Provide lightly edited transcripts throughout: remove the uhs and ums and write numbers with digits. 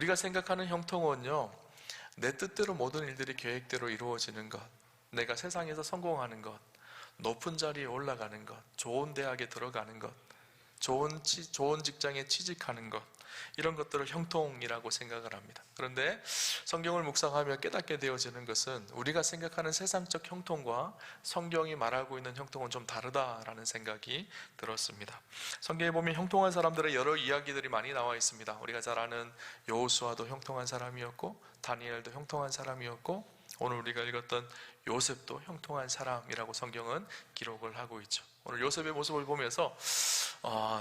우리가 생각하는 형통은요, 내 뜻대로 모든 일들이 계획대로 이루어지는 것, 내가 세상에서 성공하는 것, 높은 자리에 올라가는 것, 좋은 대학에 들어가는 것, 좋은 직장에 취직하는 것, 이런 것들을 형통이라고 생각을 합니다. 그런데 성경을 묵상하며 깨닫게 되어지는 것은 우리가 생각하는 세상적 형통과 성경이 말하고 있는 형통은 좀 다르다라는 생각이 들었습니다. 성경에 보면 형통한 사람들의 여러 이야기들이 많이 나와 있습니다. 우리가 잘 아는 여호수아도 형통한 사람이었고, 다니엘도 형통한 사람이었고, 오늘 우리가 읽었던 요셉도 형통한 사람이라고 성경은 기록을 하고 있죠. 오늘 요셉의 모습을 보면서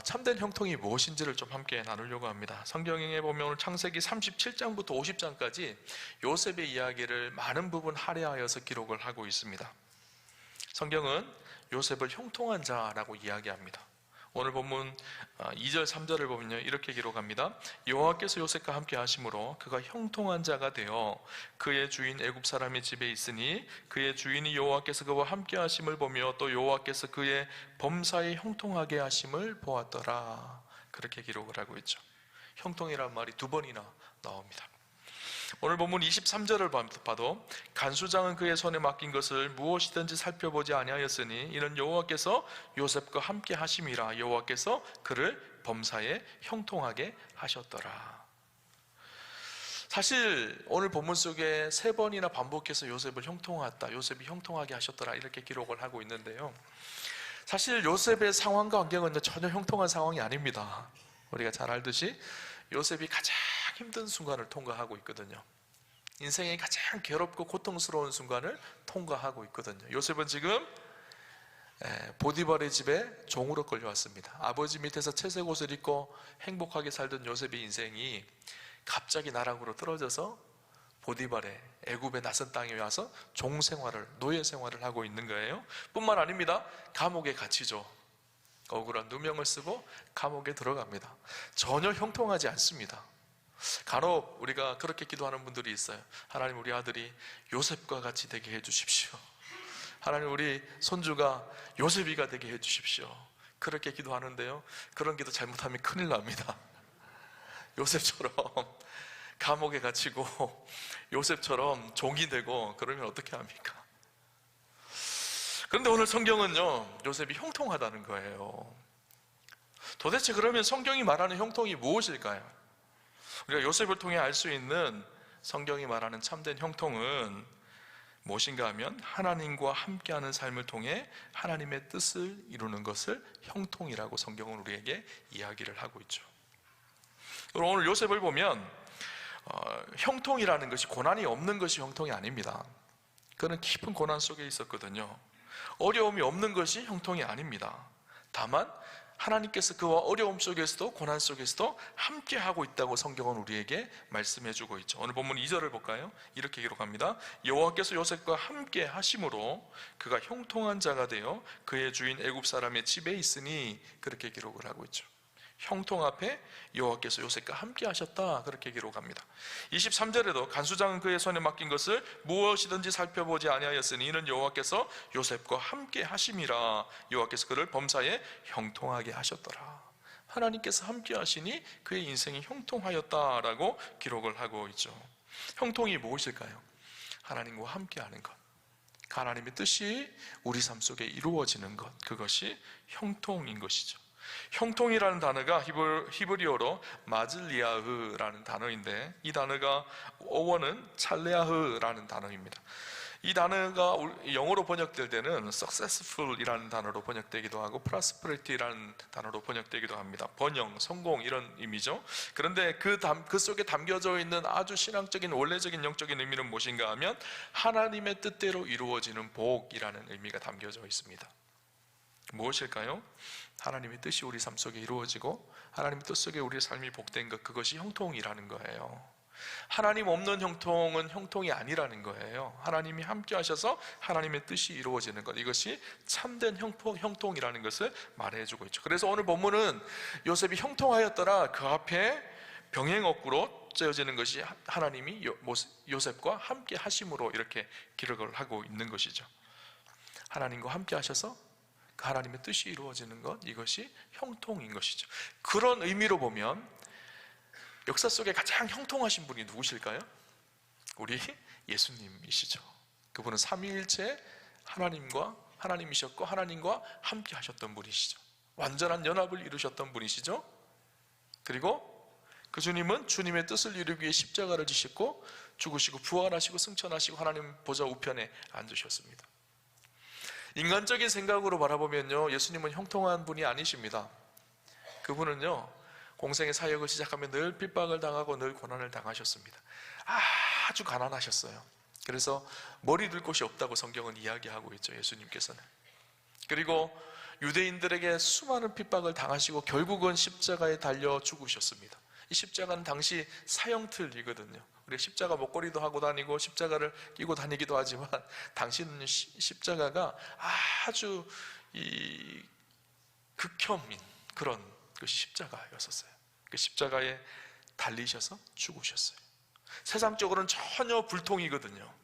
참된 형통이 무엇인지를 좀 함께 나누려고 합니다. 성경에 보면 오늘 창세기 37장부터 50장까지 요셉의 이야기를 많은 부분 할애하여서 기록을 하고 있습니다. 성경은 요셉을 형통한 자라고 이야기합니다. 오늘 본문 2절 3절을 보면요, 이렇게 기록합니다. 여호와께서 요셉과 함께 하심으로 그가 형통한 자가 되어 그의 주인 애굽 사람의 집에 있으니 그의 주인이 여호와께서 그와 함께 하심을 보며 또 여호와께서 그의 범사에 형통하게 하심을 보았더라. 그렇게 기록을 하고 있죠. 형통이란 말이 두 번이나 나옵니다. 오늘 본문 23절을 봐도 간수장은 그의 손에 맡긴 것을 무엇이든지 살펴보지 아니하였으니 이는 여호와께서 요셉과 함께 하심이라. 여호와께서 그를 범사에 형통하게 하셨더라. 사실 오늘 본문 속에 세 번이나 반복해서 요셉을 형통하다, 요셉이 형통하게 하셨더라, 이렇게 기록을 하고 있는데요, 사실 요셉의 상황과 환경은 전혀 형통한 상황이 아닙니다. 우리가 잘 알듯이 요셉이 가장 힘든 순간을 통과하고 있거든요. 인생의 가장 괴롭고 고통스러운 순간을 통과하고 있거든요. 요셉은 지금 보디발의 집에 종으로 끌려왔습니다. 아버지 밑에서 채색 옷을 입고 행복하게 살던 요셉의 인생이 갑자기 나락으로 떨어져서 보디발의 애굽의 낯선 땅에 와서 종 생활을, 노예 생활을 하고 있는 거예요. 뿐만 아닙니다. 감옥에 갇히죠. 억울한 누명을 쓰고 감옥에 들어갑니다. 전혀 형통하지 않습니다. 간혹 우리가 그렇게 기도하는 분들이 있어요. 하나님, 우리 아들이 요셉과 같이 되게 해주십시오. 하나님, 우리 손주가 요셉이가 되게 해주십시오. 그렇게 기도하는데요, 그런 기도 잘못하면 큰일 납니다. 요셉처럼 감옥에 갇히고 요셉처럼 종이 되고 그러면 어떻게 합니까? 그런데 오늘 성경은요, 요셉이 형통하다는 거예요. 도대체 그러면 성경이 말하는 형통이 무엇일까요? 우리가 요셉을 통해 알 수 있는 성경이 말하는 참된 형통은 무엇인가 하면 하나님과 함께하는 삶을 통해 하나님의 뜻을 이루는 것을 형통이라고 성경은 우리에게 이야기를 하고 있죠. 오늘 요셉을 보면 형통이라는 것이 고난이 없는 것이 형통이 아닙니다. 그는 깊은 고난 속에 있었거든요. 어려움이 없는 것이 형통이 아닙니다. 다만 하나님께서 그와 어려움 속에서도 고난 속에서도 함께 하고 있다고 성경은 우리에게 말씀해 주고 있죠. 오늘 본문 2절을 볼까요? 이렇게 기록합니다. 여호와께서 요셉과 함께 하심으로 그가 형통한 자가 되어 그의 주인 애굽 사람의 집에 있으니, 그렇게 기록을 하고 있죠. 형통 앞에 여호와께서 요셉과 함께 하셨다, 그렇게 기록합니다. 23절에도 간수장은 그의 손에 맡긴 것을 무엇이든지 살펴보지 아니하였으니 이는 여호와께서 요셉과 함께 하심이라. 여호와께서 그를 범사에 형통하게 하셨더라. 하나님께서 함께 하시니 그의 인생이 형통하였다라고 기록을 하고 있죠. 형통이 무엇일까요? 하나님과 함께 하는 것, 하나님의 뜻이 우리 삶 속에 이루어지는 것, 그것이 형통인 것이죠. 형통이라는 단어가 히브리어로 마즐리아흐라는 단어인데, 이 단어가 어원은 찰레아흐라는 단어입니다. 이 단어가 영어로 번역될 때는 successful이라는 단어로 번역되기도 하고 prosperity라는 단어로 번역되기도 합니다. 번영, 성공, 이런 의미죠. 그런데 그 속에 담겨져 있는 아주 신앙적인 원래적인 영적인 의미는 무엇인가 하면 하나님의 뜻대로 이루어지는 복이라는 의미가 담겨져 있습니다. 무엇일까요? 하나님의 뜻이 우리 삶 속에 이루어지고 하나님의 뜻 속에 우리의 삶이 복된 것, 그것이 형통이라는 거예요. 하나님 없는 형통은 형통이 아니라는 거예요. 하나님이 함께 하셔서 하나님의 뜻이 이루어지는 것, 이것이 참된 형통이라는 것을 말해주고 있죠. 그래서 오늘 본문은 요셉이 형통하였더라, 그 앞에 병행업구로 짜여지는 것이 하나님이 요셉과 함께 하심으로 이렇게 기록을 하고 있는 것이죠. 하나님과 함께 하셔서 그 하나님의 뜻이 이루어지는 것, 이것이 형통인 것이죠. 그런 의미로 보면 역사 속에 가장 형통하신 분이 누구실까요? 우리 예수님이시죠. 그분은 삼위일체 하나님이셨고 하나님과 함께 하셨던 분이시죠. 완전한 연합을 이루셨던 분이시죠. 그리고 그 주님은 주님의 뜻을 이루기 위해 십자가를 지셨고 죽으시고 부활하시고 승천하시고 하나님 보좌 우편에 앉으셨습니다. 인간적인 생각으로 바라보면요, 예수님은 형통한 분이 아니십니다. 그분은요, 공생의 사역을 시작하면 늘 핍박을 당하고 늘 고난을 당하셨습니다. 아주 가난하셨어요. 그래서 머리 둘 곳이 없다고 성경은 이야기하고 있죠, 예수님께서는. 그리고 유대인들에게 수많은 핍박을 당하시고 결국은 십자가에 달려 죽으셨습니다. 이 십자가는 당시 사형틀이거든요. 우리가 십자가 목걸이도 하고 다니고 십자가를 끼고 다니기도 하지만 당시는 십자가가 아주 극혐인 그런 그 십자가였었어요. 그 십자가에 달리셔서 죽으셨어요. 세상적으로는 전혀 불통이거든요.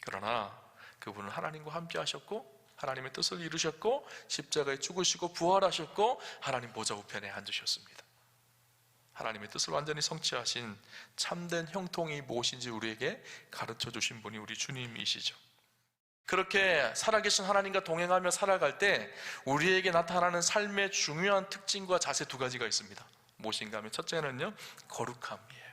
그러나 그분은 하나님과 함께 하셨고 하나님의 뜻을 이루셨고 십자가에 죽으시고 부활하셨고 하나님 보좌 우편에 앉으셨습니다. 하나님의 뜻을 완전히 성취하신 참된 형통이 무엇인지 우리에게 가르쳐 주신 분이 우리 주님이시죠. 그렇게 살아계신 하나님과 동행하며 살아갈 때 우리에게 나타나는 삶의 중요한 특징과 자세 두 가지가 있습니다. 무엇인가 하면 첫째는요, 거룩함이에요.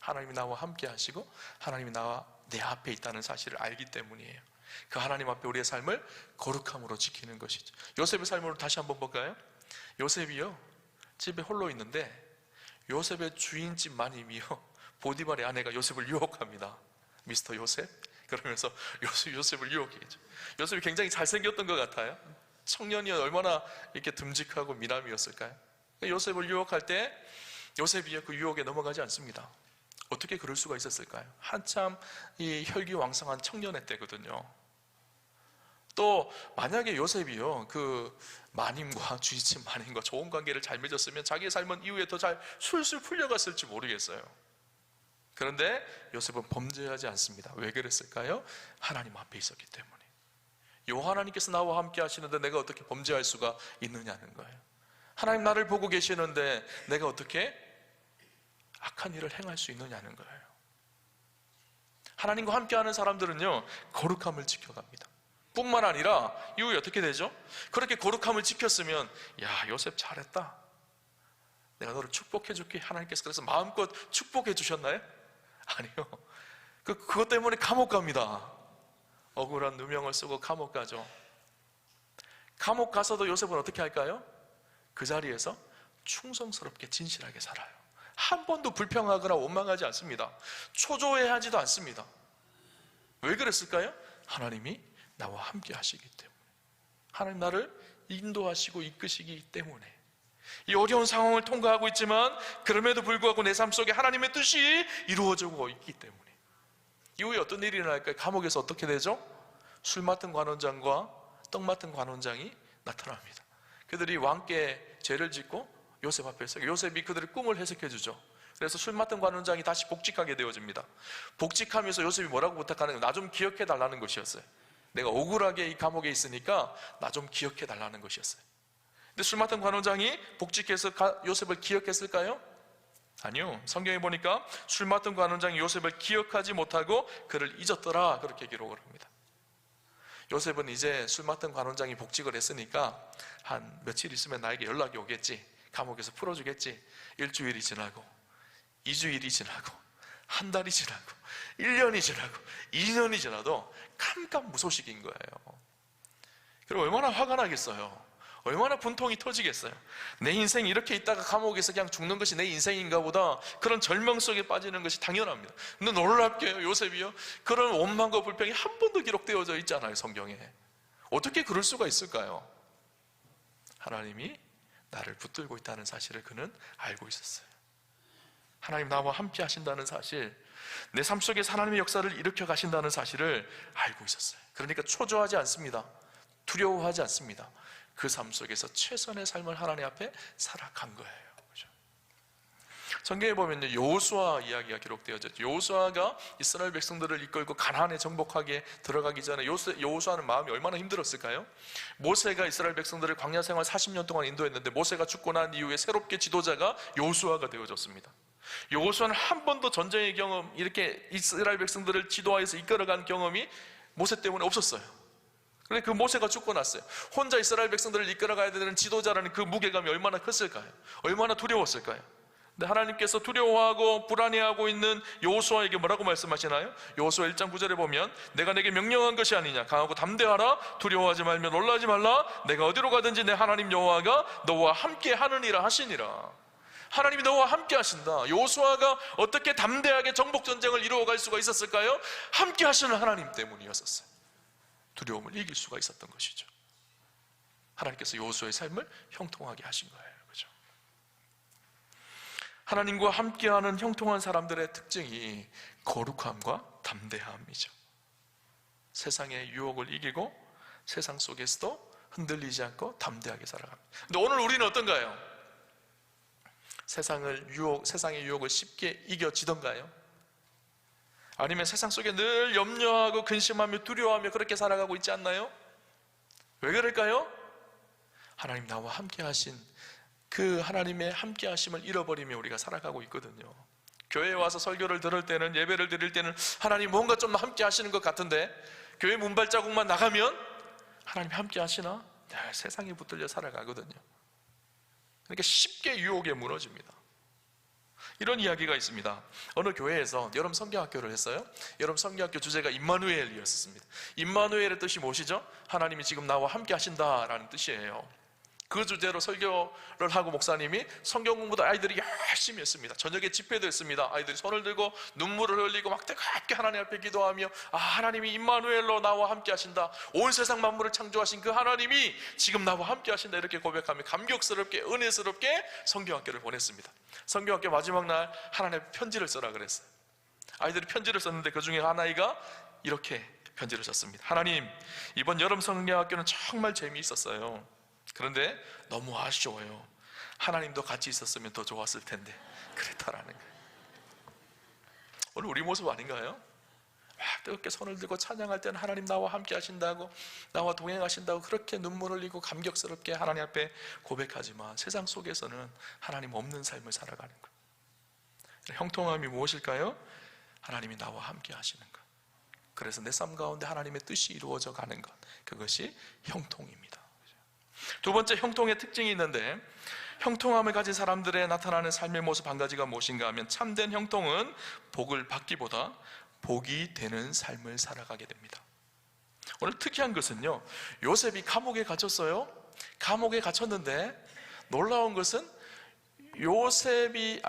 하나님이 나와 함께 하시고 하나님이 나와 내 앞에 있다는 사실을 알기 때문이에요. 그 하나님 앞에 우리의 삶을 거룩함으로 지키는 것이죠. 요셉의 삶으로 다시 한번 볼까요? 요셉이요, 집에 홀로 있는데 요셉의 주인집 마님이요, 보디발의 아내가 요셉을 유혹합니다. 미스터 요셉? 그러면서 요셉을 유혹했죠. 요셉이 굉장히 잘생겼던 것 같아요. 청년이 얼마나 이렇게 듬직하고 미남이었을까요? 요셉을 유혹할 때 요셉이 그 유혹에 넘어가지 않습니다. 어떻게 그럴 수가 있었을까요? 한참 이 혈기왕성한 청년의 때거든요. 또 만약에 요셉이요, 그 마님과 주인집 마님과 좋은 관계를 잘 맺었으면 자기의 삶은 이후에 더 잘 술술 풀려갔을지 모르겠어요. 그런데 요셉은 범죄하지 않습니다. 왜 그랬을까요? 하나님 앞에 있었기 때문에. 요 하나님께서 나와 함께 하시는데 내가 어떻게 범죄할 수가 있느냐는 거예요. 하나님 나를 보고 계시는데 내가 어떻게 악한 일을 행할 수 있느냐는 거예요. 하나님과 함께하는 사람들은요, 거룩함을 지켜갑니다. 뿐만 아니라 이후에 어떻게 되죠? 그렇게 거룩함을 지켰으면 야, 요셉 잘했다, 내가 너를 축복해 줄게. 하나님께서 그래서 마음껏 축복해 주셨나요? 아니요. 그것 때문에 감옥 갑니다. 억울한 누명을 쓰고 감옥 가죠. 감옥 가서도 요셉은 어떻게 할까요? 그 자리에서 충성스럽게 진실하게 살아요. 한 번도 불평하거나 원망하지 않습니다. 초조해하지도 않습니다. 왜 그랬을까요? 하나님이 나와 함께 하시기 때문에, 하나님 나를 인도하시고 이끄시기 때문에. 이 어려운 상황을 통과하고 있지만 그럼에도 불구하고 내 삶 속에 하나님의 뜻이 이루어지고 있기 때문에. 이후에 어떤 일이 일어날까요? 감옥에서 어떻게 되죠? 술 맡은 관원장과 떡 맡은 관원장이 나타납니다. 그들이 왕께 죄를 짓고 요셉 앞에서 요셉이 그들의 꿈을 해석해 주죠. 그래서 술 맡은 관원장이 다시 복직하게 되어집니다. 복직하면서 요셉이 뭐라고 부탁하는 거예요? 나 좀 기억해 달라는 것이었어요. 내가 억울하게 이 감옥에 있으니까 나 좀 기억해 달라는 것이었어요. 근데 술 맡은 관원장이 복직해서 요셉을 기억했을까요? 아니요. 성경에 보니까 술 맡은 관원장이 요셉을 기억하지 못하고 그를 잊었더라, 그렇게 기록을 합니다. 요셉은 이제 술 맡은 관원장이 복직을 했으니까 한 며칠 있으면 나에게 연락이 오겠지, 감옥에서 풀어주겠지. 일주일이 지나고 2주일이 지나고 한 달이 지나고 1년이 지나고 2년이 지나도 깜깜무소식인 거예요. 그리고 얼마나 화가 나겠어요. 얼마나 분통이 터지겠어요. 내 인생이 이렇게 있다가 감옥에서 그냥 죽는 것이 내 인생인가 보다, 그런 절망 속에 빠지는 것이 당연합니다. 근데 놀랍게요, 요셉이요, 그런 원망과 불평이 한 번도 기록되어져 있잖아요, 성경에. 어떻게 그럴 수가 있을까요? 하나님이 나를 붙들고 있다는 사실을 그는 알고 있었어요. 하나님 나와 함께 하신다는 사실, 내 삶 속에 하나님의 역사를 일으켜 가신다는 사실을 알고 있었어요. 그러니까 초조하지 않습니다. 두려워하지 않습니다. 그 삶 속에서 최선의 삶을 하나님 앞에 살아간 거예요. 그렇죠? 성경에 보면 여호수아 이야기가 기록되어져 있죠. 여호수아가 이스라엘 백성들을 이끌고 가나안에 정복하게 들어가기 전에 여호수아는 마음이 얼마나 힘들었을까요? 모세가 이스라엘 백성들을 광야 생활 40년 동안 인도했는데 모세가 죽고 난 이후에 새롭게 지도자가 여호수아가 되어졌습니다. 여호수아는 한 번도 전쟁의 경험, 이렇게 이스라엘 백성들을 지도하여서 이끌어간 경험이 모세 때문에 없었어요. 그런데 그 모세가 죽고 났어요. 혼자 이스라엘 백성들을 이끌어가야 되는 지도자라는 그 무게감이 얼마나 컸을까요? 얼마나 두려웠을까요? 근데 하나님께서 두려워하고 불안해하고 있는 여호수아에게 뭐라고 말씀하시나요? 여호수아 1장 9절에 보면 내가 내게 명령한 것이 아니냐, 강하고 담대하라, 두려워하지 말며 놀라지 말라, 내가 어디로 가든지 내 하나님 여호와가 너와 함께 하느니라 하시니라. 하나님이 너와 함께 하신다. 여호수아가 어떻게 담대하게 정복 전쟁을 이루어갈 수가 있었을까요? 함께 하시는 하나님 때문이었었어요. 두려움을 이길 수가 있었던 것이죠. 하나님께서 여호수아의 삶을 형통하게 하신 거예요. 그렇죠? 하나님과 함께하는 형통한 사람들의 특징이 거룩함과 담대함이죠. 세상의 유혹을 이기고 세상 속에서도 흔들리지 않고 담대하게 살아갑니다. 근데 오늘 우리는 어떤가요? 세상의 유혹을 쉽게 이겨지던가요? 아니면 세상 속에 늘 염려하고 근심하며 두려워하며 그렇게 살아가고 있지 않나요? 왜 그럴까요? 하나님 나와 함께 하신 그 하나님의 함께 하심을 잃어버리며 우리가 살아가고 있거든요. 교회에 와서 설교를 들을 때는, 예배를 드릴 때는 하나님 뭔가 좀 함께 하시는 것 같은데 교회 문발자국만 나가면 하나님 함께 하시나? 네, 세상에 붙들려 살아가거든요. 그러니까 쉽게 유혹에 무너집니다. 이런 이야기가 있습니다. 어느 교회에서 여름 성경학교를 했어요. 여름 성경학교 주제가 임마누엘이었습니다. 임마누엘의 뜻이 무엇이죠? 하나님이 지금 나와 함께 하신다라는 뜻이에요. 그 주제로 설교를 하고 목사님이 성경 공부도 아이들이 열심히 했습니다. 저녁에 집회도 했습니다. 아이들이 손을 들고 눈물을 흘리고 막 뜨겁게 하나님 앞에 기도하며 하나님이 임마누엘로 나와 함께 하신다, 온 세상 만물을 창조하신 그 하나님이 지금 나와 함께 하신다, 이렇게 고백하며 감격스럽게 은혜스럽게 성경학교를 보냈습니다. 성경학교 마지막 날 하나님의 편지를 써라 그랬어요. 아이들이 편지를 썼는데 그 중에 한 아이가 이렇게 편지를 썼습니다. 하나님, 이번 여름 성경학교는 정말 재미있었어요. 그런데 너무 아쉬워요. 하나님도 같이 있었으면 더 좋았을 텐데 그랬다라는 거예요. 오늘 우리 모습 아닌가요? 뜨겁게 손을 들고 찬양할 때는 하나님 나와 함께 하신다고, 나와 동행하신다고 그렇게 눈물 흘리고 감격스럽게 하나님 앞에 고백하지만 세상 속에서는 하나님 없는 삶을 살아가는 거예요. 형통함이 무엇일까요? 하나님이 나와 함께 하시는 것. 그래서 내 삶 가운데 하나님의 뜻이 이루어져 가는 것, 그것이 형통입니다. 두 번째 형통의 특징이 있는데, 형통함을 가진 사람들의 나타나는 삶의 모습 한 가지가 무엇인가 하면, 참된 형통은 복을 받기보다 복이 되는 삶을 살아가게 됩니다. 오늘 특이한 것은요, 요셉이 감옥에 갇혔어요. 감옥에 갇혔는데 놀라운 것은 요셉이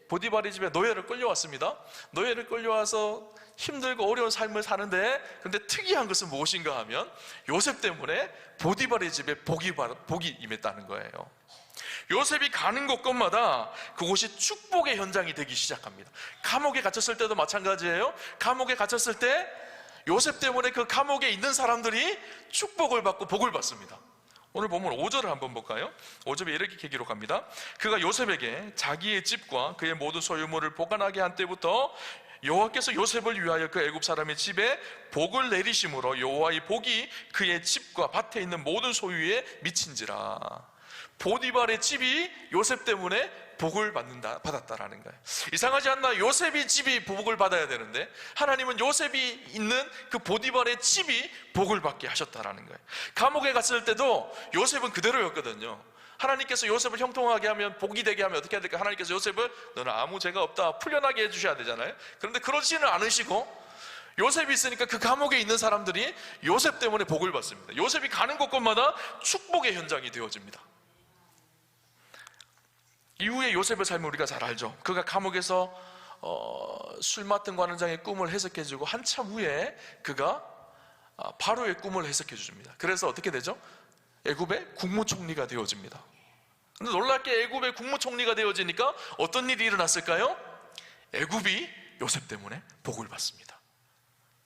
보디발의 집에 노예를 끌려왔습니다. 노예를 끌려와서 힘들고 어려운 삶을 사는데, 그런데 특이한 것은 무엇인가 하면 요셉 때문에 보디발의 집에 복이 임했다는 거예요. 요셉이 가는 곳곳마다 그곳이 축복의 현장이 되기 시작합니다. 감옥에 갇혔을 때도 마찬가지예요. 감옥에 갇혔을 때 요셉 때문에 그 감옥에 있는 사람들이 축복을 받고 복을 받습니다. 오늘 보면 5절을 한번 볼까요? 5절에 이렇게 기록합니다. 그가 요셉에게 자기의 집과 그의 모든 소유물을 보관하게 한 때부터 여호와께서 요셉을 위하여 그 애굽 사람의 집에 복을 내리심으로 여호와의 복이 그의 집과 밭에 있는 모든 소유에 미친지라. 보디발의 집이 요셉 때문에 복을 받았다라는 거예요. 이상하지 않나? 요셉이 집이 복을 받아야 되는데 하나님은 요셉이 있는 그 보디발의 집이 복을 받게 하셨다라는 거예요. 감옥에 갔을 때도 요셉은 그대로였거든요. 하나님께서 요셉을 형통하게 하면, 복이 되게 하면 어떻게 해야 될까? 하나님께서 요셉을 너는 아무 죄가 없다, 풀려나게 해주셔야 되잖아요. 그런데 그러지는 않으시고 요셉이 있으니까 그 감옥에 있는 사람들이 요셉 때문에 복을 받습니다. 요셉이 가는 곳곳마다 축복의 현장이 되어집니다. 이후에 요셉의 삶을 우리가 잘 알죠. 그가 감옥에서 술 맡은 관원장의 꿈을 해석해주고 한참 후에 그가 바로의 꿈을 해석해줍니다. 그래서 어떻게 되죠? 애굽의 국무총리가 되어집니다. 근데 놀랍게 애굽의 국무총리가 되어지니까 어떤 일이 일어났을까요? 애굽이 요셉 때문에 복을 받습니다.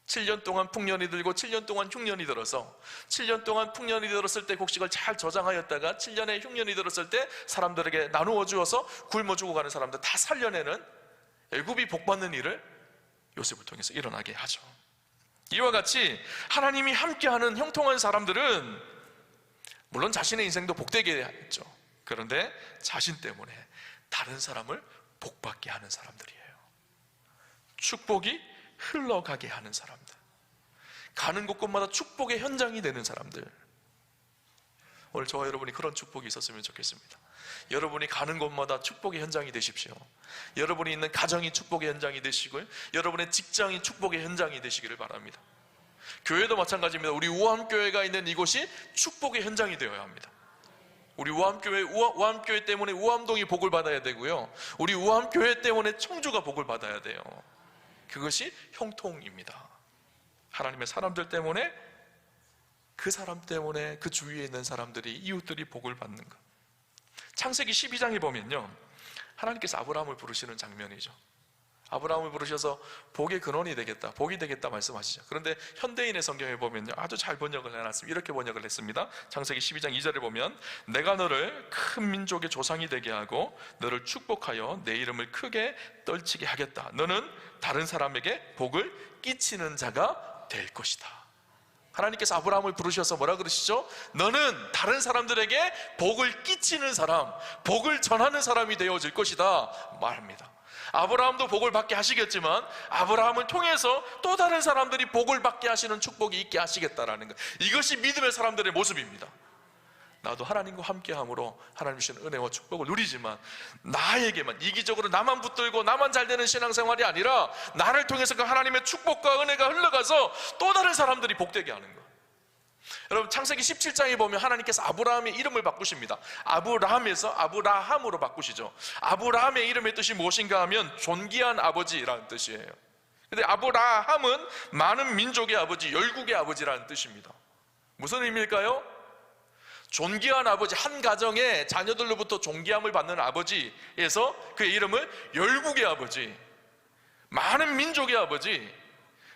7년 동안 풍년이 들고 7년 동안 흉년이 들어서, 7년 동안 풍년이 들었을 때 곡식을 잘 저장하였다가 7년의 흉년이 들었을 때 사람들에게 나누어 주어서 굶어 죽어가는 사람들 다 살려내는 애굽이 복받는 일을 요셉을 통해서 일어나게 하죠. 이와 같이 하나님이 함께하는 형통한 사람들은 물론 자신의 인생도 복되게 했죠. 그런데 자신 때문에 다른 사람을 복받게 하는 사람들이에요. 축복이 흘러가게 하는 사람들, 가는 곳곳마다 축복의 현장이 되는 사람들. 오늘 저와 여러분이 그런 축복이 있었으면 좋겠습니다. 여러분이 가는 곳마다 축복의 현장이 되십시오. 여러분이 있는 가정이 축복의 현장이 되시고요, 여러분의 직장이 축복의 현장이 되시기를 바랍니다. 교회도 마찬가지입니다. 우리 우암교회가 있는 이곳이 축복의 현장이 되어야 합니다. 우리 우암교회 때문에 우암동이 복을 받아야 되고요, 우리 우암교회 때문에 청주가 복을 받아야 돼요. 그것이 형통입니다. 하나님의 사람들 때문에, 그 사람 때문에 그 주위에 있는 사람들이, 이웃들이 복을 받는 것. 창세기 12장에 보면요, 하나님께서 아브라함을 부르시는 장면이죠. 아브라함을 부르셔서 복의 근원이 되겠다, 복이 되겠다 말씀하시죠. 그런데 현대인의 성경에 보면요, 아주 잘 번역을 해놨습니다. 이렇게 번역을 했습니다. 창세기 12장 2절에 보면, 내가 너를 큰 민족의 조상이 되게 하고 너를 축복하여 내 이름을 크게 떨치게 하겠다. 너는 다른 사람에게 복을 끼치는 자가 될 것이다. 하나님께서 아브라함을 부르셔서 뭐라 그러시죠? 너는 다른 사람들에게 복을 끼치는 사람, 복을 전하는 사람이 되어질 것이다 말합니다. 아브라함도 복을 받게 하시겠지만, 아브라함을 통해서 또 다른 사람들이 복을 받게 하시는 축복이 있게 하시겠다라는 것, 이것이 믿음의 사람들의 모습입니다. 나도 하나님과 함께함으로 하나님 주시는 은혜와 축복을 누리지만, 나에게만 이기적으로 나만 붙들고 나만 잘 되는 신앙생활이 아니라, 나를 통해서 그 하나님의 축복과 은혜가 흘러가서 또 다른 사람들이 복되게 하는 것. 여러분, 창세기 17장에 보면 하나님께서 아브라함의 이름을 바꾸십니다. 아브라함에서 아브라함으로 바꾸시죠. 아브라함의 이름의 뜻이 무엇인가 하면 존귀한 아버지라는 뜻이에요. 근데 아브라함은 많은 민족의 아버지, 열국의 아버지라는 뜻입니다. 무슨 의미일까요? 존귀한 아버지, 한 가정의 자녀들로부터 존귀함을 받는 아버지에서 그의 이름을 열국의 아버지, 많은 민족의 아버지.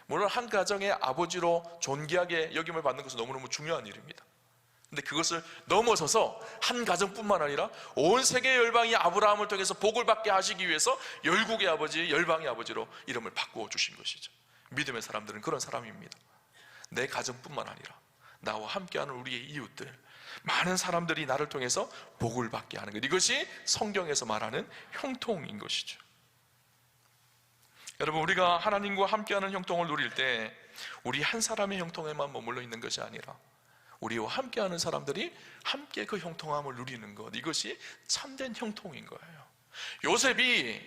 물론 한 가정의 아버지로 존귀하게 여김을 받는 것은 너무너무 중요한 일입니다. 근데 그것을 넘어서서 한 가정뿐만 아니라 온 세계 열방이 아브라함을 통해서 복을 받게 하시기 위해서 열국의 아버지, 열방의 아버지로 이름을 바꾸어 주신 것이죠. 믿음의 사람들은 그런 사람입니다. 내 가정뿐만 아니라 나와 함께하는 우리의 이웃들, 많은 사람들이 나를 통해서 복을 받게 하는 것, 이것이 성경에서 말하는 형통인 것이죠. 여러분, 우리가 하나님과 함께하는 형통을 누릴 때 우리 한 사람의 형통에만 머물러 있는 것이 아니라 우리와 함께하는 사람들이 함께 그 형통함을 누리는 것, 이것이 참된 형통인 거예요. 요셉이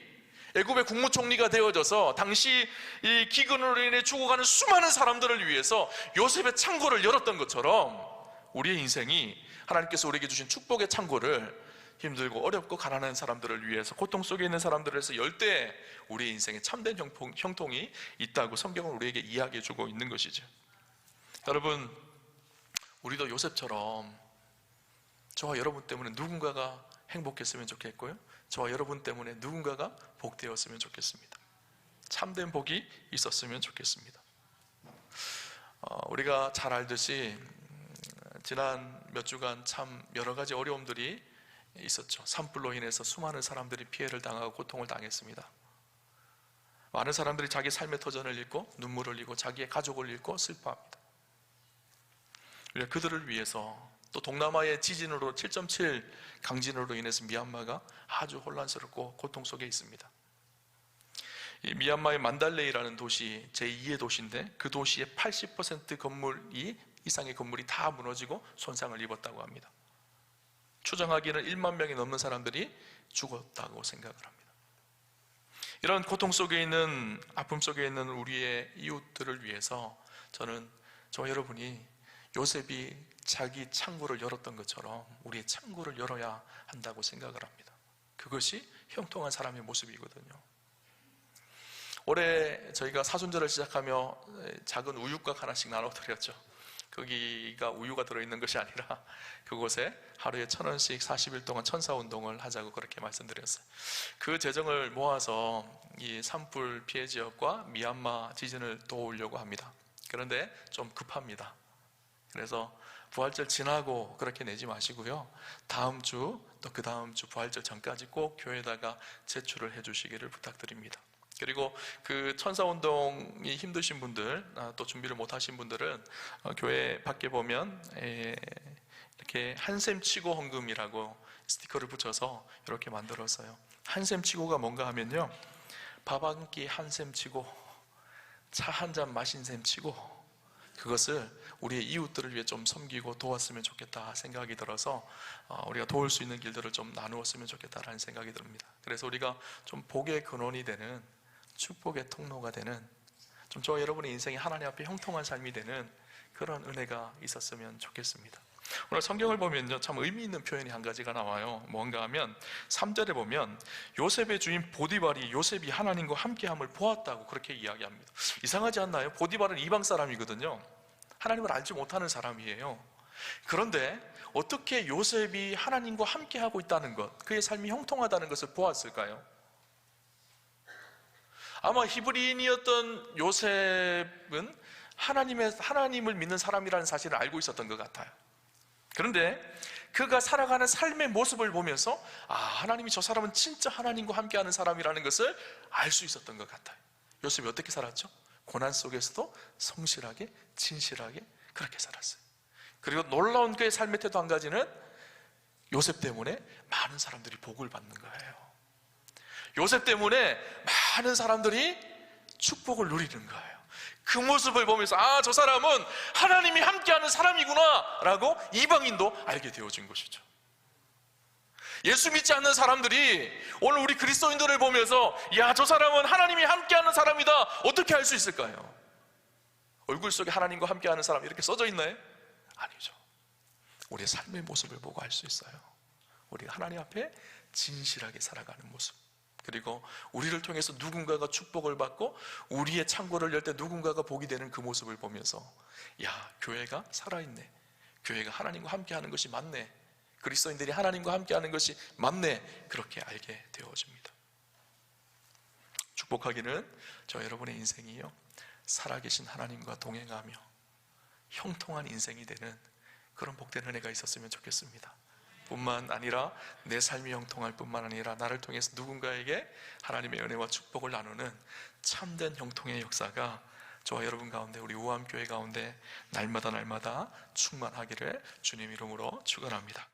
애굽의 국무총리가 되어져서 당시 이 기근으로 인해 죽어가는 수많은 사람들을 위해서 요셉의 창고를 열었던 것처럼, 우리의 인생이 하나님께서 우리에게 주신 축복의 창고를 힘들고 어렵고 가난한 사람들을 위해서, 고통 속에 있는 사람들을 위해서 열 때 우리의 인생에 참된 형통이 있다고 성경은 우리에게 이야기해 주고 있는 것이죠. 여러분, 우리도 요셉처럼 저와 여러분 때문에 누군가가 행복했으면 좋겠고요, 저와 여러분 때문에 누군가가 복되었으면 좋겠습니다. 참된 복이 있었으면 좋겠습니다. 우리가 잘 알듯이 지난 몇 주간 참 여러 가지 어려움들이 있었죠. 산불로 인해서 수많은 사람들이 피해를 당하고 고통을 당했습니다. 많은 사람들이 자기 삶의 터전을 잃고 눈물을 흘리고 자기의 가족을 잃고 슬퍼합니다. 그들을 위해서, 또 동남아의 지진으로 7.7 강진으로 인해서 미얀마가 아주 혼란스럽고 고통 속에 있습니다. 이 미얀마의 만달레이라는 도시, 제2의 도시인데, 그 도시의 80% 이상의 건물이 다 무너지고 손상을 입었다고 합니다. 추정하기에는 1만 명이 넘는 사람들이 죽었다고 생각을 합니다. 이런 고통 속에 있는, 아픔 속에 있는 우리의 이웃들을 위해서 저와 여러분이 요셉이 자기 창고를 열었던 것처럼 우리의 창고를 열어야 한다고 생각을 합니다. 그것이 형통한 사람의 모습이거든요. 올해 저희가 사순절을 시작하며 작은 우유곽 하나씩 나눠드렸죠. 거기가 우유가 들어있는 것이 아니라 그곳에 하루에 1,000원씩 40일 동안 천사운동을 하자고 그렇게 말씀드렸어요. 그 재정을 모아서 이 산불 피해 지역과 미얀마 지진을 도우려고 합니다. 그런데 좀 급합니다. 그래서 부활절 지나고 그렇게 내지 마시고요, 다음 주 또 그 다음 주 부활절 전까지 꼭 교회에다가 제출을 해 주시기를 부탁드립니다. 그리고 그 천사운동이 힘드신 분들, 또 준비를 못 하신 분들은 교회 밖에 보면 이렇게 한샘 치고 헌금이라고 스티커를 붙여서 이렇게 만들었어요. 한샘 치고가 뭔가 하면요, 밥 한 끼 한샘 치고 차 한 잔 마신 셈 치고 그것을 우리의 이웃들을 위해 좀 섬기고 도왔으면 좋겠다 생각이 들어서 우리가 도울 수 있는 길들을 좀 나누었으면 좋겠다라는 생각이 듭니다. 그래서 우리가 좀 복의 근원이 되는, 축복의 통로가 되는, 좀 저와 여러분의 인생이 하나님 앞에 형통한 삶이 되는 그런 은혜가 있었으면 좋겠습니다. 오늘 성경을 보면요, 참 의미 있는 표현이 한 가지가 나와요. 뭔가 하면 3절에 보면 요셉의 주인 보디발이 요셉이 하나님과 함께함을 보았다고 그렇게 이야기합니다. 이상하지 않나요? 보디발은 이방 사람이거든요. 하나님을 알지 못하는 사람이에요. 그런데 어떻게 요셉이 하나님과 함께하고 있다는 것, 그의 삶이 형통하다는 것을 보았을까요? 아마 히브리인이었던 요셉은 하나님을 믿는 사람이라는 사실을 알고 있었던 것 같아요. 그런데 그가 살아가는 삶의 모습을 보면서 하나님이 저 사람은 진짜 하나님과 함께하는 사람이라는 것을 알 수 있었던 것 같아요. 요셉이 어떻게 살았죠? 고난 속에서도 성실하게, 진실하게 그렇게 살았어요. 그리고 놀라운 그의 삶의 태도 한 가지는 요셉 때문에 많은 사람들이 복을 받는 거예요. 요셉 때문에 많은 사람들이 축복을 누리는 거예요. 그 모습을 보면서 저 사람은 하나님이 함께하는 사람이구나 라고 이방인도 알게 되어진 것이죠. 예수 믿지 않는 사람들이 오늘 우리 그리스도인들을 보면서 저 사람은 하나님이 함께하는 사람이다, 어떻게 알 수 있을까요? 얼굴 속에 하나님과 함께하는 사람 이렇게 써져 있나요? 아니죠. 우리의 삶의 모습을 보고 알 수 있어요. 우리가 하나님 앞에 진실하게 살아가는 모습, 그리고 우리를 통해서 누군가가 축복을 받고 우리의 창고를 열 때 누군가가 복이 되는 그 모습을 보면서 교회가 살아있네, 교회가 하나님과 함께하는 것이 맞네, 그리스도인들이 하나님과 함께하는 것이 맞네, 그렇게 알게 되어집니다. 축복하기는 저 여러분의 인생이요, 살아계신 하나님과 동행하며 형통한 인생이 되는 그런 복된 은혜가 있었으면 좋겠습니다. 뿐만 아니라 내 삶이 형통할 뿐만 아니라 나를 통해서 누군가에게 하나님의 은혜와 축복을 나누는 참된 형통의 역사가 저와 여러분 가운데, 우리 우암교회 가운데 날마다 충만하기를 주님 이름으로 축원합니다.